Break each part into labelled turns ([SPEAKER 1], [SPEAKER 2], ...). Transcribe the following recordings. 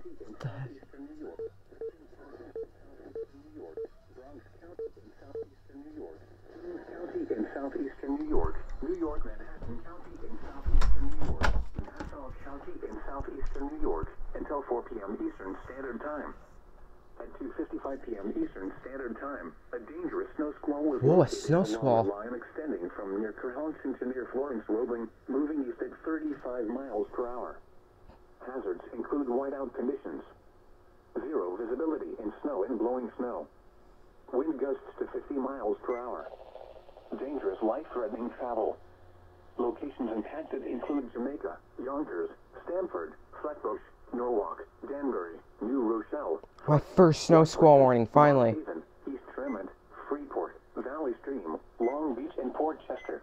[SPEAKER 1] The heck?
[SPEAKER 2] In southeastern New York, New York, Manhattan County in southeastern New York, Nassau County in southeastern New York, until 4 p.m. Eastern Standard Time. At 2:55 p.m. Eastern Standard Time, a dangerous snow squall was located along a line extending from near Kerhonkson to near Florence, moving east at 35 miles per hour. Hazards include whiteout conditions, zero visibility in snow and blowing snow, wind gusts to 50 miles per hour. Dangerous, life-threatening travel. Locations impacted include Jamaica, Yonkers, Stamford, Flatbush, Norwalk, Danbury, New Rochelle.
[SPEAKER 1] My first snow squall warning, finally.
[SPEAKER 2] East Tremont, Freeport, Valley Stream, Long Beach, and Port Chester.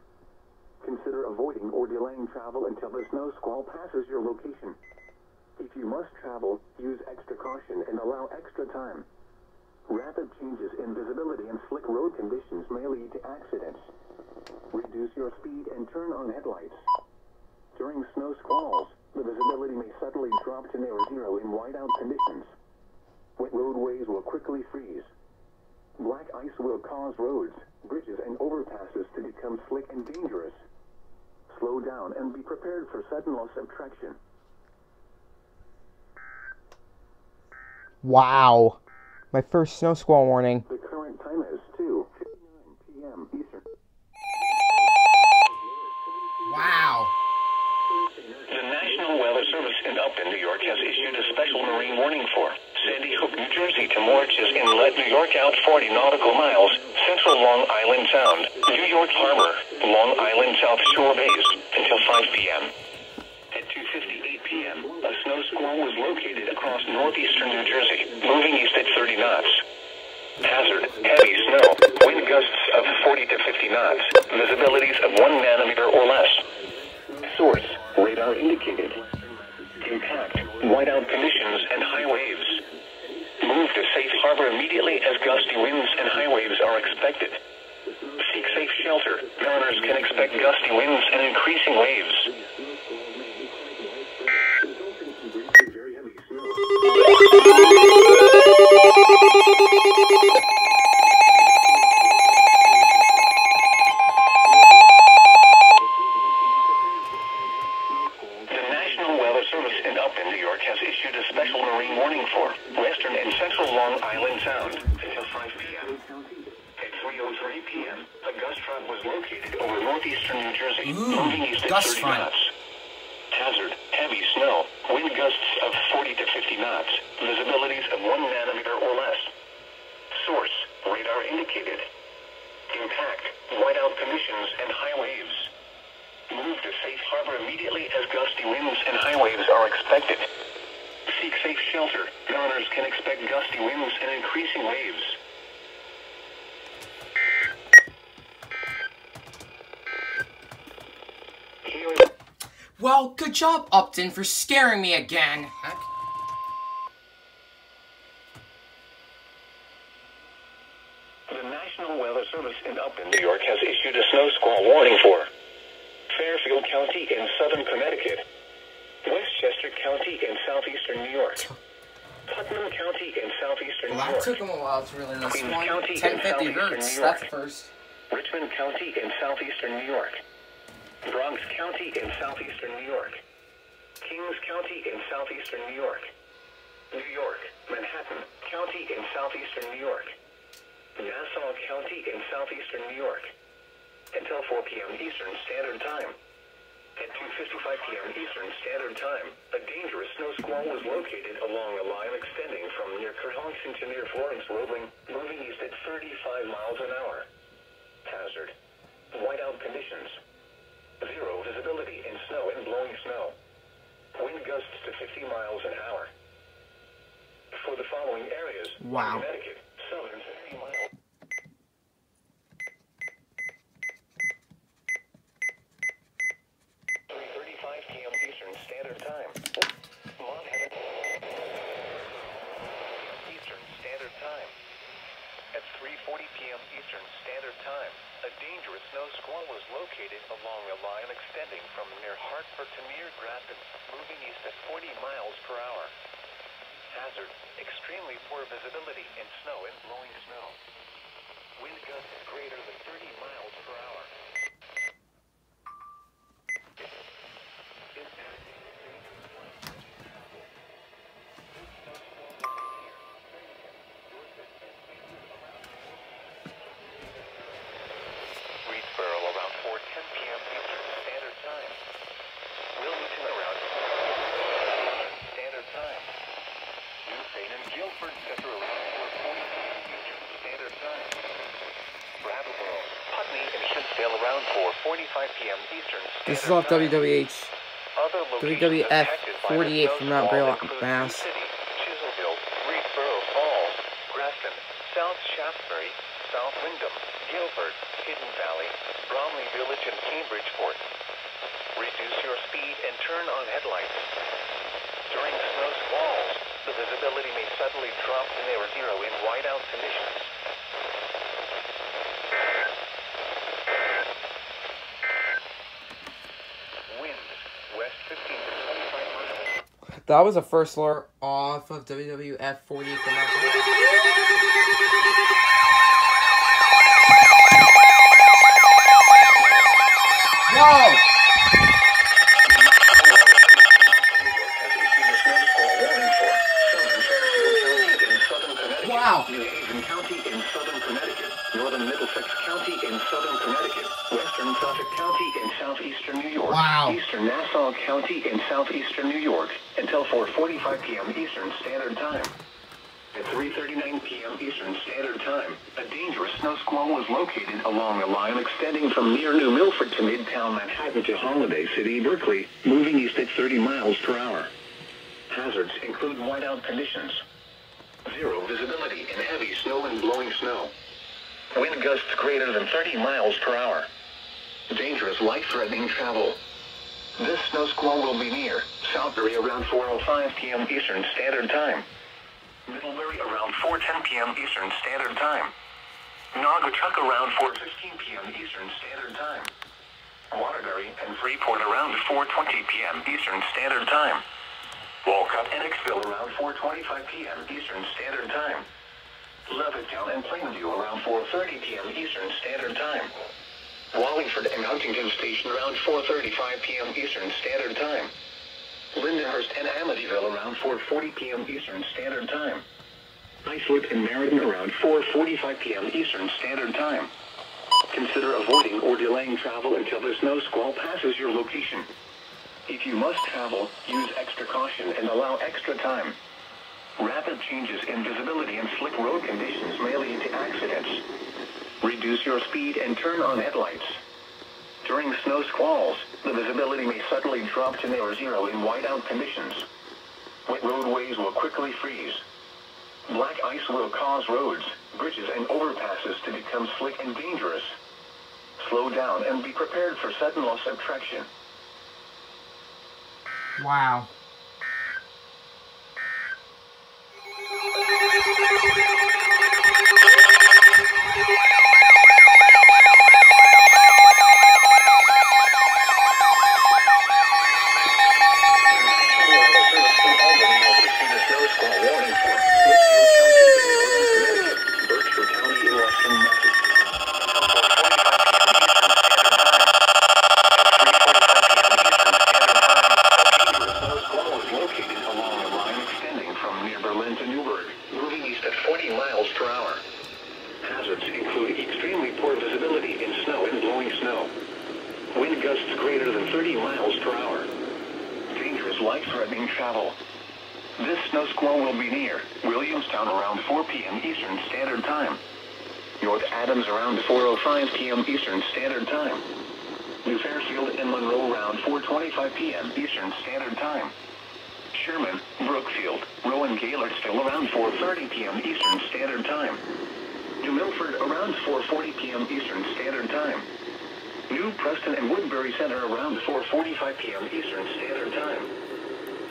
[SPEAKER 2] Consider avoiding or delaying travel until the snow squall passes your location. If you must travel, use extra caution and allow extra time. Rapid changes in visibility and slick road conditions may lead to accidents. Reduce your speed and turn on headlights. During snow squalls, the visibility may suddenly drop to near zero in whiteout conditions. Wet roadways will quickly freeze. Black ice will cause roads, bridges, and overpasses to become slick and dangerous. Slow down and be prepared for sudden loss of traction.
[SPEAKER 1] Wow. My first snow squall warning.
[SPEAKER 2] The current time is 2:59 p.m. Eastern.
[SPEAKER 1] Wow.
[SPEAKER 3] The National Weather Service in Upton, New York has issued a special marine warning for Sandy Hook, New Jersey to Moriches Inlet, New York out 40 nautical miles, central Long Island Sound, New York Harbor, Long Island South Shore Bays, until 5 p.m. At 2:58 p.m., a snow squall was located across northeastern New Jersey, moving east at 30 knots. Hazard, heavy snow, wind gusts of 40 to 50 knots, visibilities of 1 nanometer or less. Source, radar indicated. Impact, whiteout conditions and high waves. Move to safe harbor immediately as gusty winds and high waves are expected. Seek safe shelter. Mariners can expect gusty winds and increasing waves. Long Island Sound until 5 p.m. At 3:03 p.m., a gust front was located over northeastern New Jersey, moving east at 30 knots. Hazard, heavy snow, wind gusts of 40 to 50 knots, visibilities of 1 nanometer or less. Source, radar indicated. Impact, whiteout conditions and high waves. Move to safe harbor immediately as gusty winds and high waves are expected. Seek safe shelter. Mariners can expect gusty winds and increasing waves.
[SPEAKER 4] Well, good job, Upton, for scaring me again. Heck.
[SPEAKER 3] The National Weather Service in Upton, New York has issued a snow squall warning for Fairfield County in southern Connecticut, Westchester County in southeastern New York, Putnam County in southeastern New York.
[SPEAKER 4] That took him a while to really this
[SPEAKER 3] Queens
[SPEAKER 4] one.
[SPEAKER 3] County
[SPEAKER 4] 1050
[SPEAKER 3] in
[SPEAKER 4] hertz,
[SPEAKER 3] New York.
[SPEAKER 4] that's first.
[SPEAKER 3] Richmond County in southeastern New York, Bronx County in southeastern New York, Kings County in southeastern New York, New York, Manhattan County in southeastern New York, Nassau County in southeastern New York, until 4 p.m. Eastern Standard Time. At 2:55 p.m. Eastern Standard Time, a dangerous snow squall was located along a line extending from near Kerhonkson to near Florence, moving east at 35 miles an hour. Hazard, whiteout conditions, zero visibility in snow and blowing snow, wind gusts to 50 miles an hour. For the following areas, Connecticut, southern 50 miles. 3:35 p.m. Eastern Standard Time. Eastern Standard Time. At 3:40 p.m. Eastern Standard Time, a dangerous snow squall was located along a line extending from near Hartford to near Grafton, moving east at 40 miles per hour. hazard. Extremely poor visibility in snow and blowing snow. Wind gusts greater than 30 miles per hour. Reedsboro around 4:10 p.m. Eastern Standard Time. Wilmington around Standard Time. Newfane and Guilford Center around 4:40 p.m. Eastern Standard Time. Brattleboro, Putney, and Hinsdale around 4:45 p.m. Eastern Standard Time.
[SPEAKER 1] This is off WWH.
[SPEAKER 3] Other locations
[SPEAKER 1] WWF
[SPEAKER 3] impacted by
[SPEAKER 1] 48
[SPEAKER 3] the
[SPEAKER 1] from Mount
[SPEAKER 3] snowstorm
[SPEAKER 1] Greylock,
[SPEAKER 3] include
[SPEAKER 1] Mass.
[SPEAKER 3] Sioux City, Chiselville, Reedsboro Falls, Grafton, South Shaftesbury, South Windham, Guilford, Hidden Valley, Bromley Village, and Cambridgeport. Reduce your speed and turn on headlights. During snow squalls, the visibility may suddenly drop to near zero in whiteout conditions. Winds, west 15 to 25 miles.
[SPEAKER 1] That was a first lure off of WWF 48 from Mount Greylock. Whoa! Wow.
[SPEAKER 2] New Haven County in southern Connecticut, northern Middlesex County in southern Connecticut, western Suffolk County in southeastern New York,
[SPEAKER 1] Wow.
[SPEAKER 2] eastern Nassau County in southeastern New York, until 4:45 p.m. Eastern Standard Time. At 3:39 p.m. Eastern Standard Time, a dangerous snow squall was located along a line extending from near New Milford to Midtown Manhattan to Holiday City, Berkeley, moving east at 30 miles per hour. Hazards include whiteout conditions. Zero visibility in heavy snow and blowing snow. Wind gusts greater than 30 miles per hour. Dangerous, life-threatening travel. This snow squall will be near Southbury around 4:05 p.m. Eastern Standard Time. Middlebury around 4:10 p.m. Eastern Standard Time. Naugatuck around 4:15 p.m. Eastern Standard Time. Waterbury and Freeport around 4:20 p.m. Eastern Standard Time. Walcott and Hicksville around 4:25 p.m. Eastern Standard Time. Levittown and Plainview around 4:30 p.m. Eastern Standard Time. Wallingford and Huntington Station around 4:35 p.m. Eastern Standard Time. Lindenhurst and Amityville around 4:40 p.m. Eastern Standard Time. Islip and Meriden around 4:45 p.m. Eastern Standard Time. Consider avoiding or delaying travel until the snow squall passes your location. If you must travel, use extra caution and allow extra time. Rapid changes in visibility and slick road conditions may lead to accidents. Reduce your speed and turn on headlights. During snow squalls, the visibility may suddenly drop to near zero in whiteout conditions. Wet roadways will quickly freeze. Black ice will cause roads, bridges, and overpasses to become slick and dangerous. Slow down and be prepared for sudden loss of traction.
[SPEAKER 1] Wow.
[SPEAKER 2] Life-threatening travel. This snow squall will be near Williamstown around 4 p.m. Eastern Standard Time. North Adams around 4:05 p.m. Eastern Standard Time. New Fairfield and Monroe around 4:25 p.m. Eastern Standard Time. Sherman, Brookfield, Rowan, Gaylordsville around 4:30 p.m. Eastern Standard Time. New Milford around 4:40 p.m. Eastern Standard Time. New Preston and Woodbury Center around 4:45 p.m. Eastern Standard Time.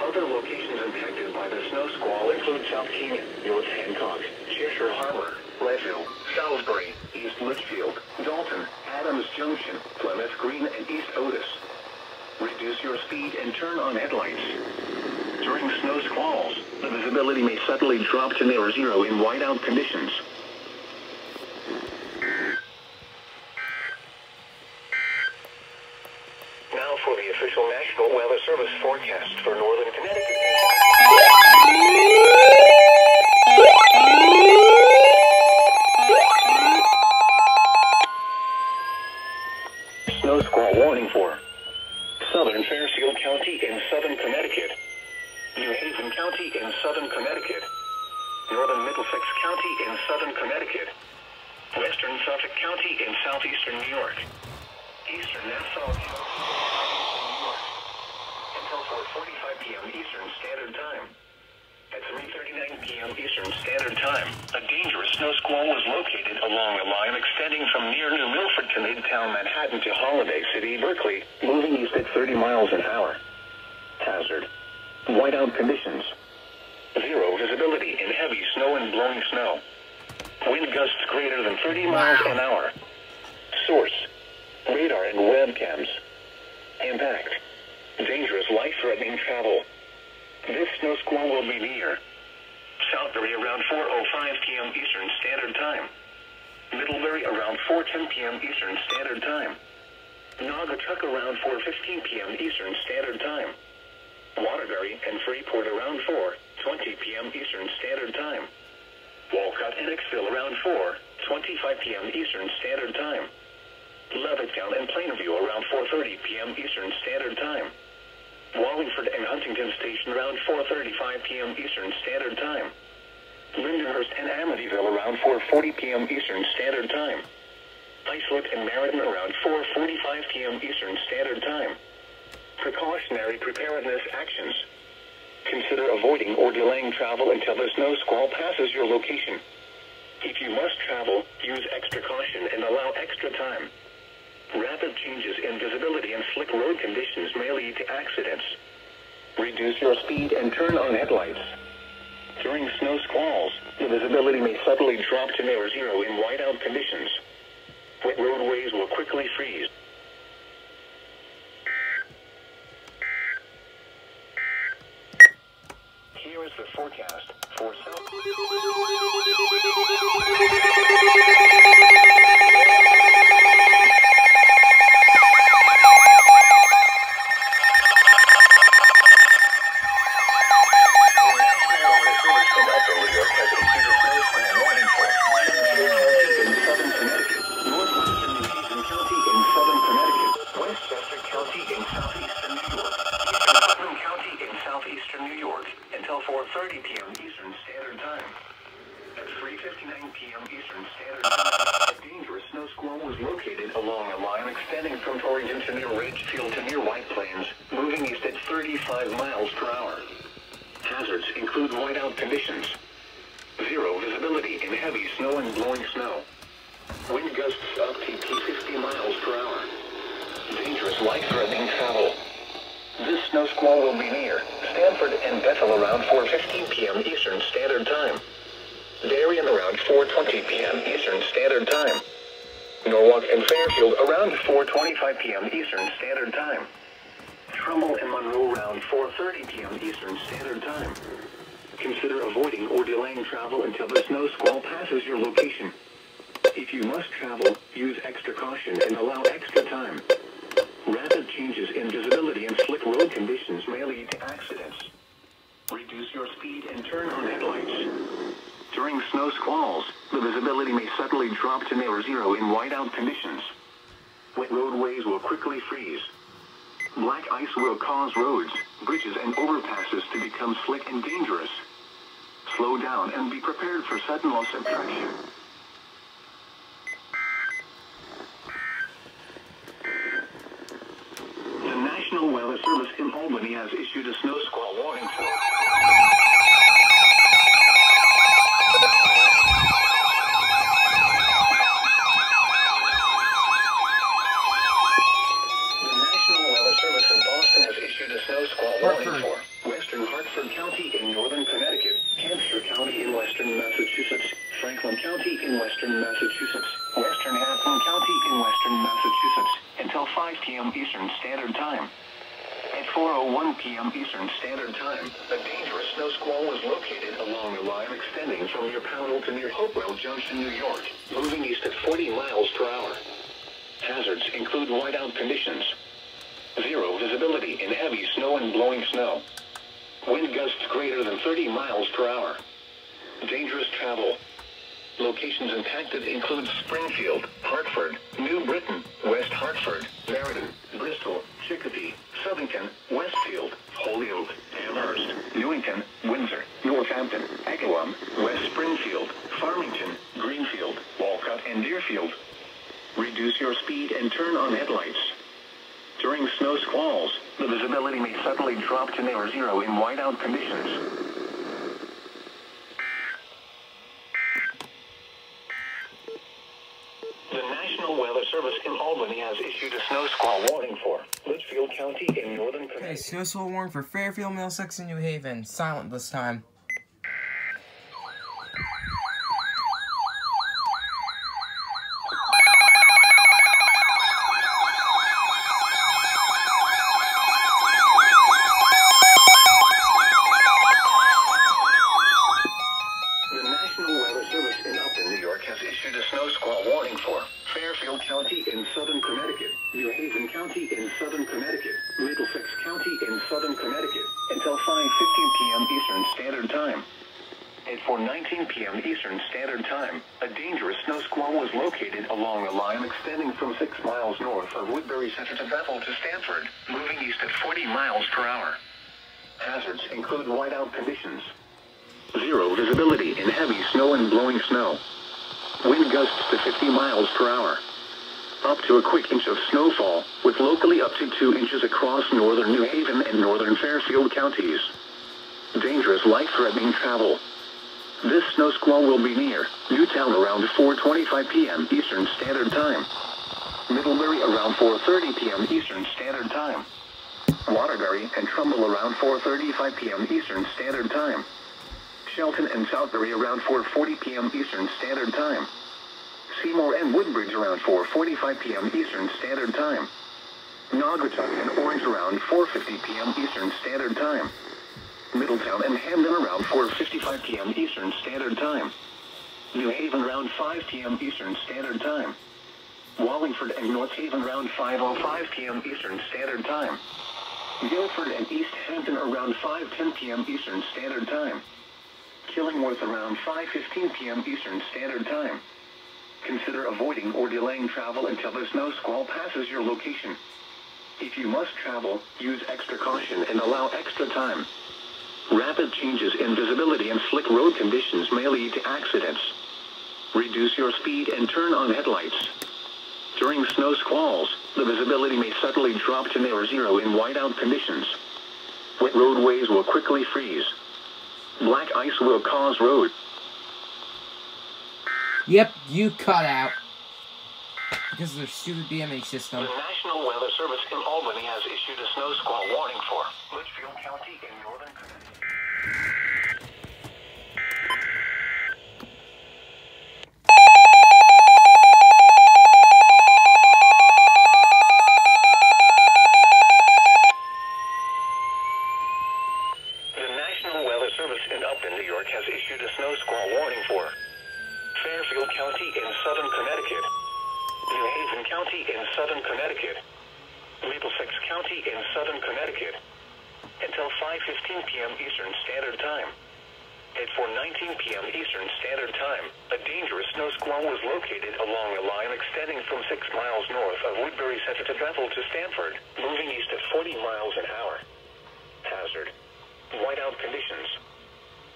[SPEAKER 2] Other locations impacted by the snow squall include South Canyon, North Hancock, Cheshire Harbor, Leadville, Salisbury, East Litchfield, Dalton, Adams Junction, Plymouth Green, and East Otis. Reduce your speed and turn on headlights. During snow squalls, the visibility may suddenly drop to near zero in whiteout conditions.
[SPEAKER 3] Now for the official National Weather Service forecast for northern Connecticut. Snow squall warning for southern Fairfield County in southern Connecticut, New Haven County in southern Connecticut, northern Middlesex County in southern Connecticut, western Suffolk County in southeastern New York, eastern Nassau County until 4:45 p.m. Eastern Standard Time. At 3:39 p.m. Eastern Standard Time, a dangerous snow squall was located along a line extending from near New Milford to Midtown Manhattan to Holiday City, Berkeley, moving east at 30 miles an hour. Hazard: whiteout conditions. Zero visibility in heavy snow and blowing snow. Wind gusts greater than 30 miles an hour. Source: radar and webcams. Impact: dangerous, life-threatening travel. This snow squall will be near Southbury around 4:05 p.m. Eastern Standard Time. Middlebury around 4:10 p.m. Eastern Standard Time. Naugatuck around 4:15 p.m. Eastern Standard Time. Waterbury and Freeport around 4:20 p.m. Eastern Standard Time. Walcott and Hicksville around 4:25 p.m. Eastern Standard Time. Levittown and Plainview around 4:30 p.m. Eastern Standard Time. Wallingford and Huntington Station around 4:35 p.m. Eastern Standard Time. Lindenhurst and Amityville around 4:40 p.m. Eastern Standard Time. Islip and Meriden around 4:45 p.m. Eastern Standard Time. Precautionary preparedness actions. Consider avoiding or delaying travel until the snow squall passes your location. If you must travel, use extra caution and allow extra time. Rapid changes in visibility and slick road conditions may lead to accidents. Reduce your speed and turn on headlights. During snow squalls, the visibility may suddenly drop to near zero in whiteout conditions. Wet roadways will quickly freeze. Here is the forecast for South. Southeastern New York until 4:30 p.m. Eastern Standard Time. At 3:59 p.m. Eastern Standard Time, a dangerous snow squall was located along a line extending from Torrington to near Ridgefield to near White Plains, moving east at 35 miles per hour. Hazards include whiteout conditions. Zero visibility in heavy snow and blowing snow. Wind gusts up to 50 miles per hour. Dangerous, life-threatening travel. This snow squall will be near Stanford and Bethel around 4:15 p.m. Eastern Standard Time. Darien around 4:20 p.m. Eastern Standard Time. Norwalk and Fairfield around 4:25 p.m. Eastern Standard Time. Trumbull and Monroe around 4:30 p.m. Eastern Standard Time. Consider avoiding or delaying travel until the snow squall passes your location. If you must travel, use extra caution and allow extra time. Rapid changes in visibility and slick road conditions may lead to accidents. Reduce your speed and turn on headlights. During snow squalls, the visibility may suddenly drop to near zero in whiteout conditions. Wet roadways will quickly freeze. Black ice will cause roads, bridges, and overpasses to become slick and dangerous. Slow down and be prepared for sudden loss of traction. The National Weather Service in Albany has issued a snow squall warning for Western Hartford County in northern Connecticut, Hampshire County in western Massachusetts, Franklin County in western Massachusetts, Western Hampton County in western Massachusetts, until 5 p.m. Eastern Standard Time. At 4:01 p.m. Eastern Standard Time, a dangerous snow squall was located along a line extending from near Powell to near Hopewell Junction, New York, moving east at 40 miles per hour. Hazards include whiteout conditions, zero visibility in heavy snow and blowing snow, wind gusts greater than 30 miles per hour, dangerous travel. Locations impacted include Springfield, Hartford, New Britain, West Hartford, Meriden, Bristol, Chicopee, Southington, Westfield, Holyoke, Amherst, Newington, Windsor, Northampton, Agawam, West Springfield, Farmington, Greenfield, Walcott, and Deerfield. Reduce your speed and turn on headlights. During snow squalls, the visibility may suddenly drop to near zero in whiteout conditions. The National Weather Service in Albany has issued a snow squall warning for Litchfield County in northern Connecticut.
[SPEAKER 1] Okay, snow squall warning for Fairfield, Middlesex, and New Haven. Silent this time.
[SPEAKER 3] The National Weather Service in Upton, New York has issued a snow squall warning for Fairfield County in southern Connecticut, New Haven County in southern Connecticut, Middlesex County in southern Connecticut, until 5:15 p.m. Eastern Standard Time. At 4:19 p.m. Eastern Standard Time, a dangerous snow squall was located along a line extending from 6 miles north of Woodbury Center to Bethel to Stamford, moving east at 40 miles per hour. Hazards include whiteout conditions, zero visibility in heavy snow and blowing snow, wind gusts to 50 miles per hour, up to a quick inch of snowfall, with locally up to 2 inches across northern New Haven and northern Fairfield counties. Dangerous life-threatening travel. This snow squall will be near Newtown around 4:25 p.m. Eastern Standard Time, Middlebury around 4:30 p.m. Eastern Standard Time, Waterbury and Trumbull around 4:35 p.m. Eastern Standard Time, Shelton and Southbury around 4:40 p.m. Eastern Standard Time, Seymour and Woodbridge around 4:45 p.m. Eastern Standard Time, Naugatuck and Orange around 4:50 p.m. Eastern Standard Time, Middletown and Hamden around 4:55 p.m. Eastern Standard Time, New Haven around 5 p.m. Eastern Standard Time, Wallingford and North Haven around 5:05 p.m. Eastern Standard Time, Guilford and East Hampton around 5:10 p.m. Eastern Standard Time, Killingworth around 5:15 p.m. Eastern Standard Time. Consider avoiding or delaying travel until the snow squall passes your location. If you must travel, use extra caution and allow extra time. Rapid changes in visibility and slick road conditions may lead to accidents. Reduce your speed and turn on headlights. During snow squalls, the visibility may suddenly drop to near zero in whiteout conditions. Wet roadways will quickly freeze. Black ice will cause road.
[SPEAKER 1] Yep, you cut out. Because of their stupid BMH system.
[SPEAKER 3] The National Weather Service in Albany has issued a snow squall warning for Litchfield County in northern Connecticut. The National Weather Service in Upton, New York has issued a snow squall warning for Fairfield County in southern Connecticut, New Haven County in southern Connecticut, Middlesex County in southern Connecticut, until 5:15 p.m. Eastern Standard Time. At 4:19 p.m. Eastern Standard Time, a dangerous snow squall was located along a line extending from 6 miles north of Woodbury Center to Bethel to Stamford, moving east at 40 miles an hour. Hazard: whiteout conditions,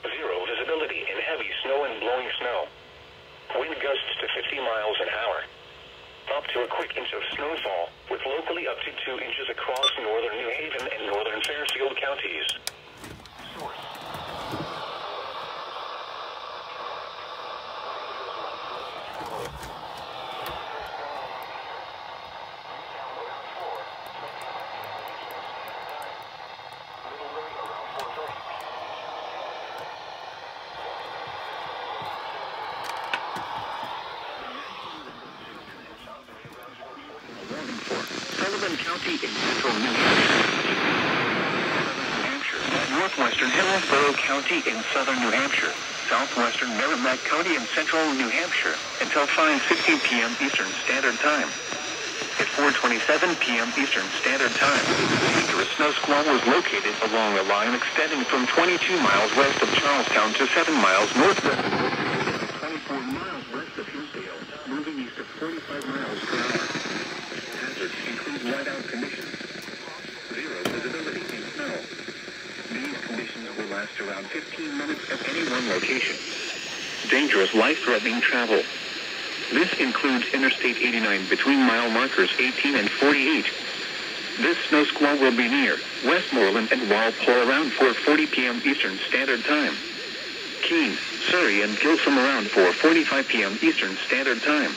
[SPEAKER 3] zero visibility in heavy snow and blowing snow, wind gusts to 50 miles an hour, up to a quick inch of snowfall, with locally up to 2 inches across northern New Haven and northern Fairfield counties. Source: Sullivan County in central New Hampshire. northwestern Hillsborough County in southern New Hampshire, southwestern Merrimack County in central New Hampshire, until 5:15 p.m. Eastern Standard Time. At 4:27 p.m. Eastern Standard Time, a dangerous snow squall was located along a line extending from 22 miles west of Charlestown to 7 miles northwest of Wilkesdale and 24 miles west of Hillsdale, moving east at 45 miles per hour. Hazards include whiteout conditions, zero visibility in snow. These conditions will last around 15 minutes at any one location. Dangerous life-threatening travel. This includes Interstate 89 between mile markers 18 and 48. This snow squall will be near Westmoreland and Walpole around 4:40 p.m. Eastern Standard Time. Keene, Surrey, and Gilsum around 4:45 p.m. Eastern Standard Time.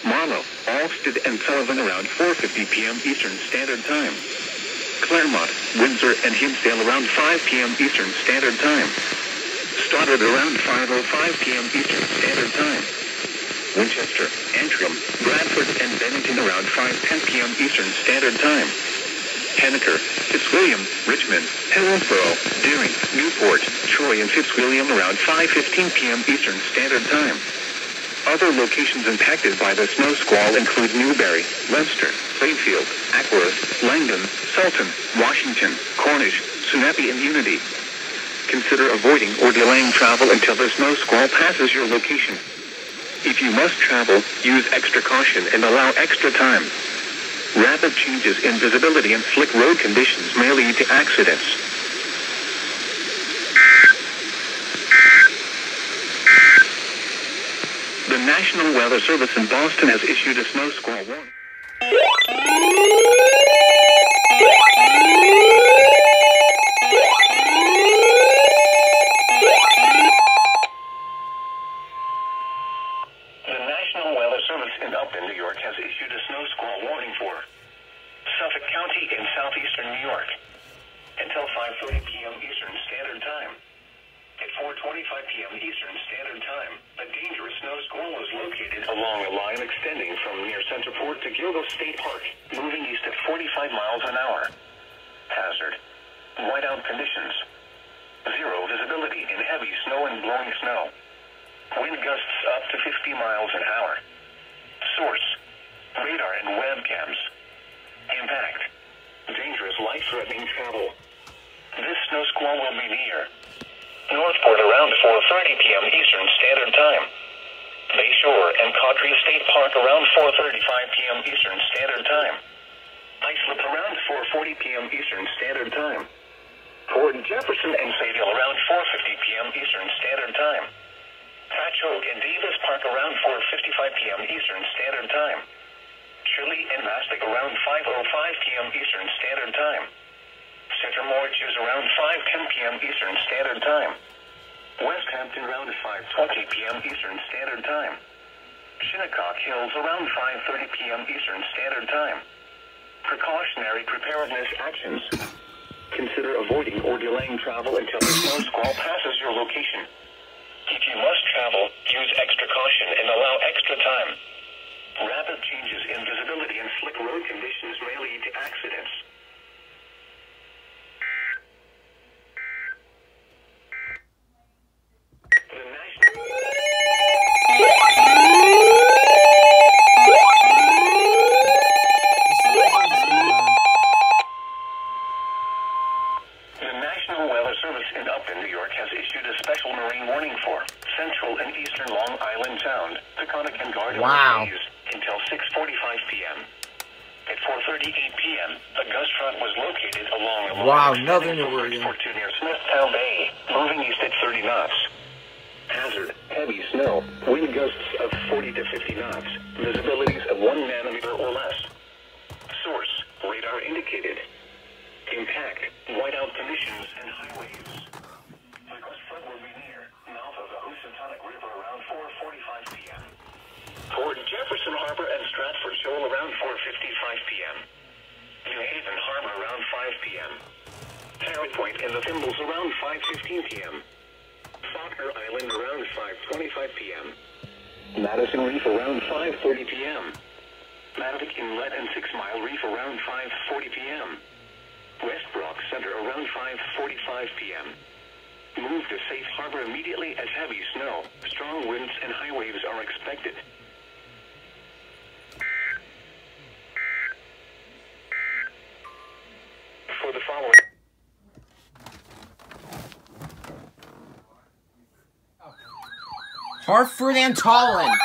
[SPEAKER 3] Marlow, Alsted, and Sullivan around 4:50 p.m. Eastern Standard Time. Claremont, Windsor, and Hinsdale around 5 p.m. Eastern Standard Time. Stoddard around 5:05 p.m. Eastern Standard Time. Winchester, Antrim, Bradford, and Bennington around 5:10 p.m. Eastern Standard Time. Henniker, Fitzwilliam, Richmond, Hillsborough, Deering, Newport, Troy, and Fitzwilliam around 5:15 p.m. Eastern Standard Time. Other locations impacted by the snow squall include Newberry, Leicester, Plainfield, Ackworth, Langdon, Sultan, Washington, Cornish, Sunapee, and Unity. Consider avoiding or delaying travel until the snow squall passes your location. If you must travel, use extra caution and allow extra time. Rapid changes in visibility and slick road conditions may lead to accidents. The National Weather Service in Boston has issued a snow squall warning. In Upton, New York, has issued a snow squall warning for Suffolk County in southeastern New York until 5:30 p.m. Eastern Standard Time. At 4:25 p.m. Eastern Standard Time, a dangerous snow squall is located along a line extending from near Centerport to Gilgo State Park, moving east at 45 miles an hour. Hazard: whiteout conditions. Zero visibility in heavy snow and blowing snow. Wind gusts up to 50 miles an hour. Source: radar and webcams. Impact: dangerous life-threatening travel. This snow squall will be near Northport around 4:30 p.m. Eastern Standard Time. Bayshore and Cawdrey State Park around 4:35 p.m. Eastern Standard Time. Islip around 4:40 p.m. Eastern Standard Time. Fort Jefferson and Sayville around 4:50 p.m. Eastern Standard Time. Patchogue and Davis Park around 4:55 p.m. Eastern Standard Time. Shirley and Mastic around 5:05 p.m. Eastern Standard Time. Centermorch is around 5:10 p.m. Eastern Standard Time. West Hampton around 5:20 p.m. Eastern Standard Time. Shinnecock Hills around 5:30 p.m. Eastern Standard Time. Precautionary preparedness actions. Consider avoiding or delaying travel until the snow squall passes your location. If you must travel, use extra caution and allow extra time. Rapid changes in visibility and slick road conditions may lead to accidents. The National Weather Service in Upton, New York, has issued a special marine warning for central and eastern Long Island Sound, Taconic and Garden Bays until 6:45 p.m. At 4:38 p.m., a gust front was located along a line
[SPEAKER 1] nothing to worry about.
[SPEAKER 3] Near Smithtown Bay, moving east at 30 knots. Hazard: heavy snow, wind gusts of 40 to 50 knots, visibilities of 1 nanometer or less. Source: radar indicated. Impact: whiteout conditions and highways. The gust front will be near mouth of the Housatonic River around 4:45 p.m. Port Jefferson Harbor and Stratford Shoal around 4:55 p.m. New Haven Harbor around 5 p.m. Tarrant Point and the Thimbles around 5:15 p.m. Faulkner Island around 5:25 p.m. Madison Reef around 5:30 p.m. Mattapic Inlet and 6 Mile Reef around 5:40 p.m. West Brock Center around 5:45 p.m. Move to safe harbor immediately as heavy snow, strong winds, and high waves are expected. For the following...
[SPEAKER 4] Hartford and Tallinn.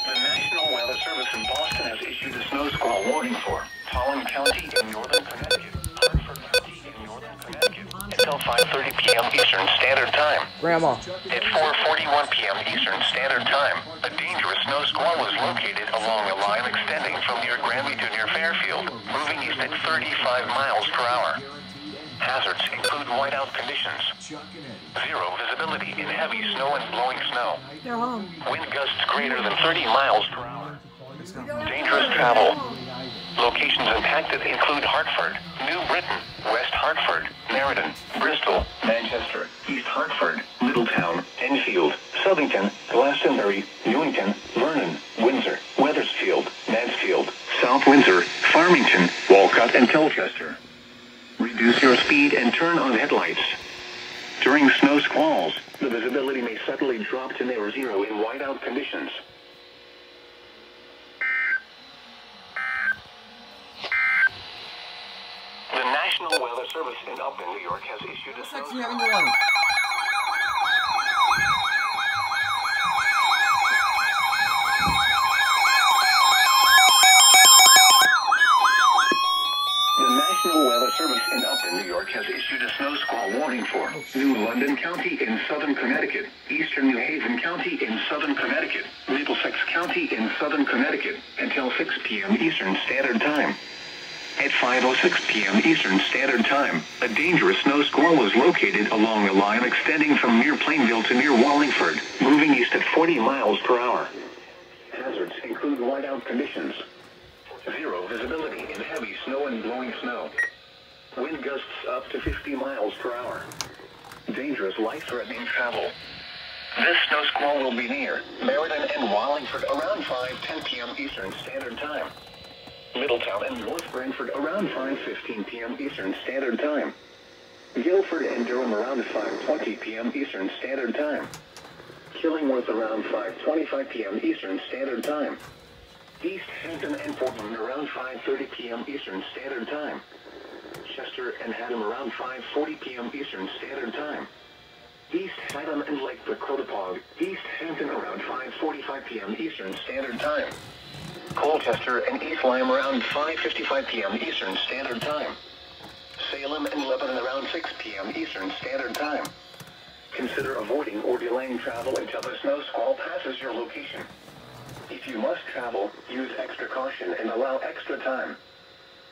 [SPEAKER 3] The National Weather Service in Boston has issued a snow squall warning for Tallinn County in northern Connecticut, Hartford County in northern Connecticut, until 5:30 p.m. Eastern Standard Time.
[SPEAKER 4] Grandma.
[SPEAKER 3] At 4:41 p.m. Eastern Standard Time, a dangerous snow squall was located along a line extending from near Granby to near Fairfield, moving east at 35 miles per hour. Hazards include whiteout conditions, zero visibility in heavy snow and blowing snow, wind gusts greater than 30 miles per hour, dangerous travel. Locations impacted include Hartford, New Britain, West Hartford, Meriden, Bristol, Manchester, East Hartford, Middletown, Enfield, Southington, Glastonbury, Newington, Vernon, Windsor, Wethersfield, Mansfield, South Windsor, Farmington, Walcott, and Colchester. Reduce your speed and turn on headlights. During snow squalls, the visibility may suddenly drop to near zero in whiteout conditions. The National Weather Service in Upton, New York has issued a snow squall. The National Weather Service in Upton, New York has issued a snow squall warning for New London County in southern Connecticut, eastern New Haven County in southern Connecticut, Middlesex County in southern Connecticut, until 6 p.m. Eastern Standard Time. At 5:06 p.m. Eastern Standard Time, a dangerous snow squall was located along a line extending from near Plainville to near Wallingford, moving east at 40 miles per hour. Hazards include whiteout conditions, zero visibility in heavy snow and blowing snow, wind gusts up to 50 miles per hour, dangerous life-threatening travel. This snow squall will be near Meriden and Wallingford around 5:10 p.m. Eastern Standard Time. Middletown and North Brantford around 5:15 p.m. Eastern Standard Time. Guilford and Durham around 5:20 p.m. Eastern Standard Time. Killingworth around 5:25 p.m. Eastern Standard Time. East Hampton and Portland around 5:30 p.m. Eastern Standard Time. Chester and Haddam around 5:40 p.m. Eastern Standard Time. East Haddam and Lake Quotapog, East Hampton around 5:45 p.m. Eastern Standard Time. Colchester and East Lyme around 5:55 p.m. Eastern Standard Time. Salem and Lebanon around 6 p.m. Eastern Standard Time. Consider avoiding or delaying travel until the snow squall passes your location. If you must travel, use extra caution and allow extra time.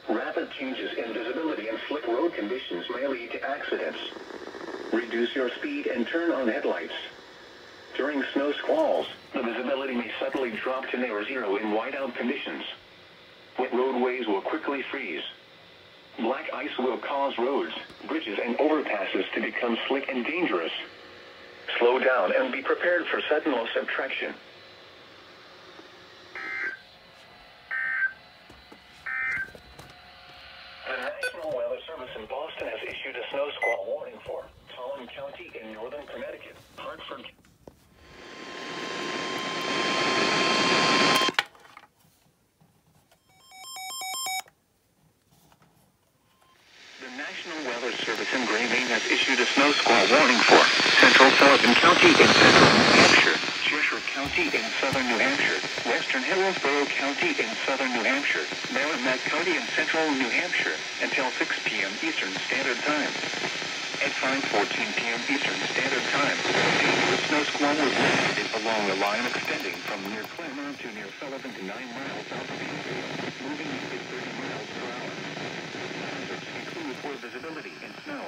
[SPEAKER 3] Rapid changes in visibility and slick road conditions may lead to accidents. Reduce your speed and turn on headlights. During snow squalls, the visibility may suddenly drop to near zero in whiteout conditions. Wet roadways will quickly freeze. Black ice will cause roads, bridges, and overpasses to become slick and dangerous. Slow down and be prepared for sudden loss of traction. The National Weather Service in Boston has issued a snow squall warning for Tallinn County in northern Connecticut, Hartford. The National Weather Service in Gray, Maine has issued a snow squall warning for Central Sullivan County in central New Hampshire, Cheshire County in southern New Hampshire, Western Hillsborough County in southern New Hampshire, Merrimack County in central New Hampshire until 6 p.m. Eastern Standard Time. At 5:14 p.m. Eastern Standard Time, a dangerous snow squall was located along a line extending from near Claremont to near Sullivan to 9 miles south of Eastfield, moving east at 30 miles per hour. Hazards include poor visibility and snow.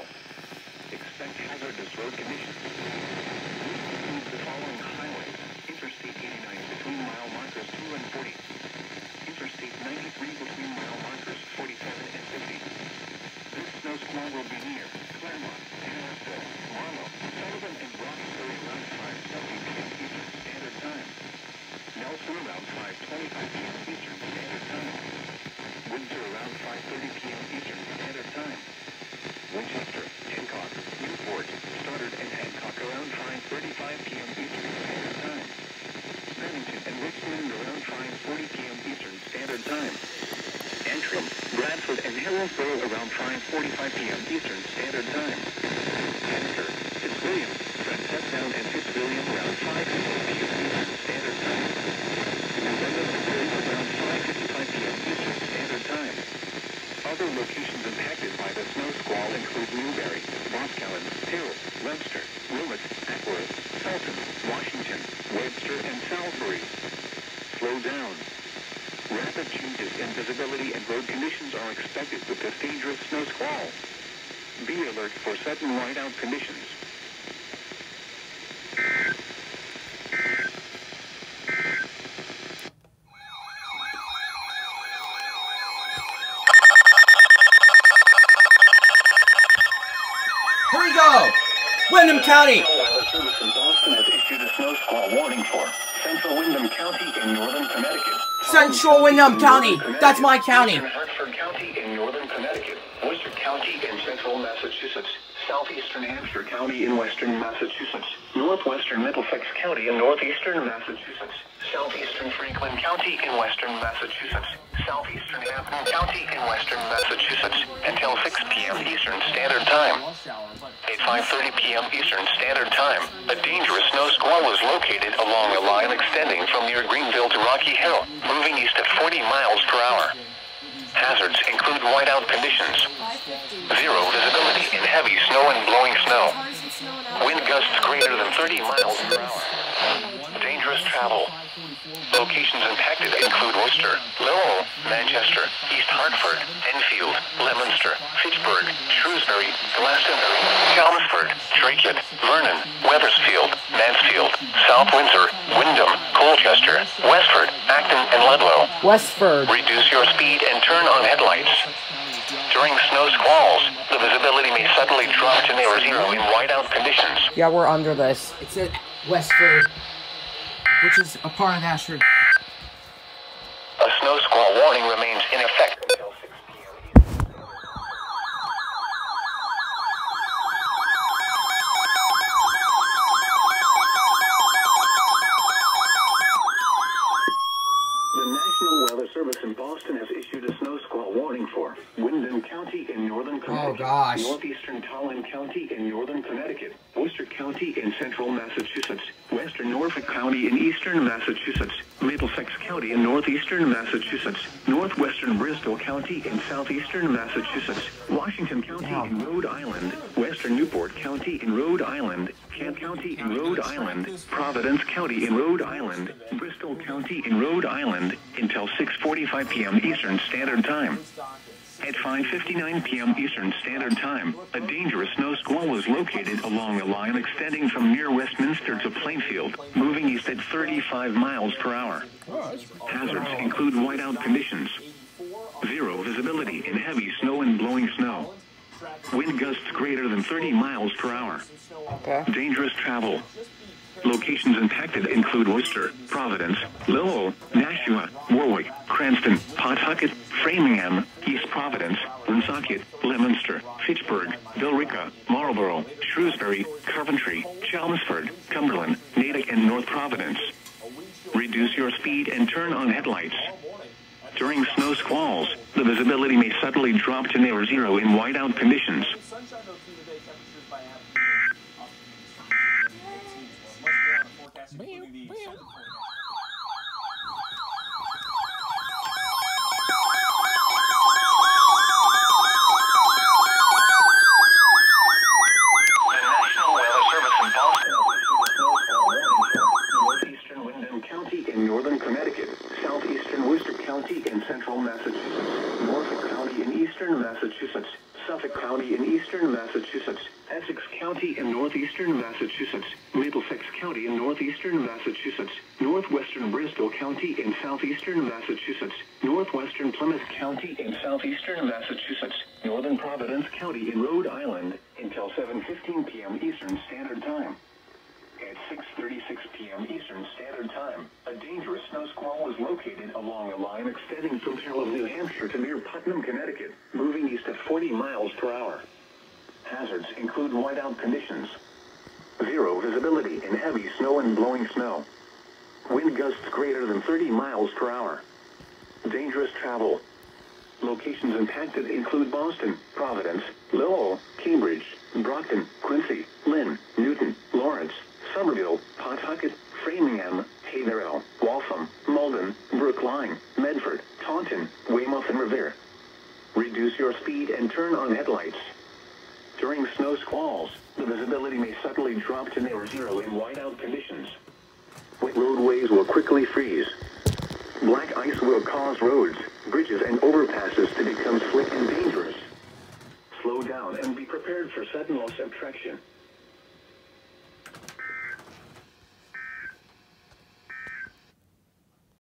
[SPEAKER 3] Expect hazardous road conditions. Include the following highways: Interstate 89 between mile markers 2 and 40. Interstate 93 between mile markers 47 and 50. This snow squall will be near Claremont, Hannahville, Marlow, Sullivan, and Roxbury.
[SPEAKER 2] 6:30 p.m. Eastern Standard Time. Winchester, Hancock, Newport, Stoddard, and Hancock around 5:35 p.m. Eastern Standard Time. Bennington and Richmond around 5:40 p.m. Eastern Standard Time. Antrim, Bradford, and Harrisburg around 5:45 p.m. Eastern Standard Time. Henniker, Fitzwilliam, Fredericktown, and Fitzwilliam around 5:50 p.m. Eastern Standard Time. November around 5:55 p.m. Eastern Standard Time. Other locations impacted by the snow squall include Newberry, Boscawen, Hill, Webster, Wilmot, Ackworth, Felton, Washington, Webster, and Salisbury. Slow down. Rapid changes in visibility and road conditions are expected with this dangerous snow squall. Be alert for sudden whiteout conditions.
[SPEAKER 4] Here we go! Windham County!
[SPEAKER 2] Weather Service in Boston has issued a snow squall warning for Central Windham County in northern Connecticut.
[SPEAKER 4] Central Windham County! That's my county!
[SPEAKER 2] Hartford County in northern Connecticut. Worcester County in central Massachusetts. Southeastern Hampshire County in western Massachusetts. Northwestern Middlesex County in northeastern Massachusetts. Southeastern Franklin County in western Massachusetts. Southeastern Hampton County in western Massachusetts. Until 6 p.m. Eastern Standard Time. At 5:30 p.m. Eastern Standard Time, a dangerous snow squall is located along a line extending from near Greenville to Rocky Hill, moving east at 40 miles per hour. Hazards include whiteout conditions, zero visibility in heavy snow and blowing snow, wind gusts greater than 30 miles per hour, dangerous travel. Locations impacted include Worcester, Lowell, Manchester, East Hartford, Enfield, Leominster, Fitchburg, Shrewsbury, Glastonbury, Chelmsford, Draycott, Vernon, Wethersfield, Mansfield, South Windsor, Windham, Colchester, Westford, Acton, and Ludlow.
[SPEAKER 4] Westford.
[SPEAKER 2] Reduce your speed and turn on headlights. During snow squalls, the visibility may suddenly drop to near zero in whiteout conditions.
[SPEAKER 4] Yeah, we're under this. It's at Westford, which is a part of Ashford.
[SPEAKER 2] A snow squall warning remains in effect until 6 p.m. The National Weather Service in Boston has issued a snow squall warning for Windham County in northern Connecticut,
[SPEAKER 4] gosh.
[SPEAKER 2] northeastern Tallinn County in northern Connecticut, Worcester County in central Massachusetts, western Norfolk County in eastern Massachusetts, Middlesex County in northeastern Massachusetts, northwestern Bristol County in southeastern Massachusetts, Washington County in Rhode Island, western Newport County in Rhode Island, Kent County in Rhode Island, Providence County in Rhode Island, Bristol County in Rhode Island, until 6:45 p.m. Eastern Standard Time. At 5:59 p.m. Eastern Standard Time, a dangerous snow squall is located along a line extending from near Westminster to Plainfield, moving east at 35 miles per hour. Hazards include whiteout conditions, zero visibility in heavy snow and blowing snow, wind gusts greater than 30 miles per hour, dangerous travel. Locations impacted include Worcester, Providence, Lowell, Nashua, Warwick, Cranston, Pawtucket, Framingham, East Providence, Woonsocket, Leominster, Fitchburg, Billerica, Marlborough, Shrewsbury, Coventry, Chelmsford, Cumberland, Natick, and North Providence. Reduce your speed and turn on headlights. During snow squalls, the visibility may suddenly drop to near zero in whiteout conditions. Northern Connecticut, southeastern Worcester County in central Massachusetts, Norfolk County in eastern Massachusetts, Suffolk County in eastern Massachusetts, Essex County in northeastern Massachusetts, Middlesex County in northeastern Massachusetts, northwestern Bristol County in southeastern Massachusetts, northwestern Plymouth County in southeastern Massachusetts, northern Providence County in Rhode Island, until 7:15 p.m. Eastern Standard Time. at 6:36 p.m. Eastern Standard Time, a dangerous snow squall was located along a line extending from Carroll, New Hampshire to near Putnam, Connecticut, moving east at 40 miles per hour. Hazards include whiteout conditions, zero visibility in heavy snow and blowing snow, wind gusts greater than 30 miles per hour, dangerous travel. Locations impacted include Boston, Providence, Lowell, Cambridge, Brockton, Quincy, Lynn, Newton, Lawrence, Somerville, Pawtucket, Framingham, Haverhill, Waltham, Malden, Brookline, Medford, Taunton, Weymouth, and Revere. Reduce your speed and turn on headlights. During snow squalls, the visibility may suddenly drop to near zero in whiteout conditions. Wet roadways will quickly freeze. Black ice will cause roads, bridges, and overpasses to become slick and dangerous. Slow down and be prepared for sudden loss of traction.